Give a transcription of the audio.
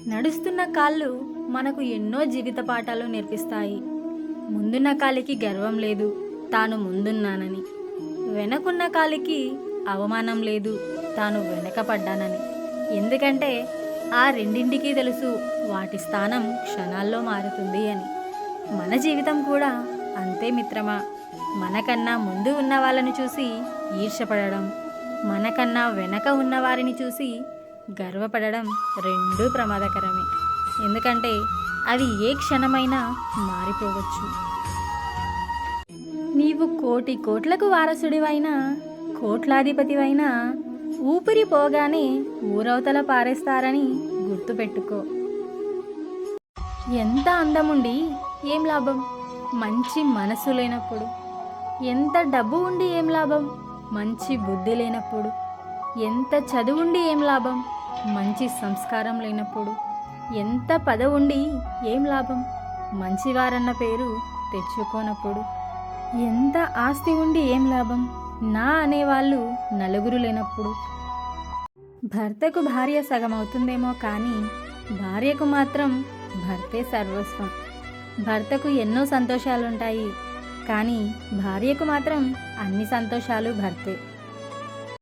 నడుస్తున్న కాళ్ళు మనకు ఎన్నో జీవిత పాఠాలు నేర్పిస్తాయి. ముందున్న కాలికి గర్వం లేదు, తాను ముందున్నానని. వెనకున్న కాలికి అవమానం లేదు, తాను వెనకపడ్డానని. ఎందుకంటే ఆ రెండింటికి తెలుసు వాటి స్థానం క్షణాల్లో మారుతుంది అని. మన జీవితం కూడా అంతే మిత్రమా. మనకన్నా ముందు ఉన్న వాళ్ళని చూసి ఈర్ష్యపడడం, మనకన్నా వెనక ఉన్న వారిని చూసి గర్వపడడం రెండూ ప్రమాదకరమే. ఎందుకంటే అవి ఏ క్షణమైనా మారిపోవచ్చు. నీవు కోటి కోట్లకు వారసుడివైనా, కోట్లాధిపతివైనా ఊపిరి పోగానే ఊరవతల పారేస్తారని గుర్తుపెట్టుకో. ఎంత అందముండి ఏం లాభం మంచి మనసు లేనప్పుడు. ఎంత డబ్బు ఉండి ఏం లాభం మంచి బుద్ధి లేనప్పుడు. ఎంత చదువుండి ఏం లాభం మంచి సంస్కారం లేనప్పుడు. ఎంత పదవుండి ఏం లాభం మంచివారన్న పేరు తెచ్చుకోనప్పుడు. ఎంత ఆస్తి ఉండి ఏం లాభం నా అనేవాళ్ళు నలుగురు లేనప్పుడు. భర్తకు భార్య సగమవుతుందేమో కానీ భార్యకు మాత్రం భర్తే సర్వస్వం. భర్తకు ఎన్నో సంతోషాలుంటాయి కానీ భార్యకు మాత్రం అన్ని సంతోషాలు భర్తే.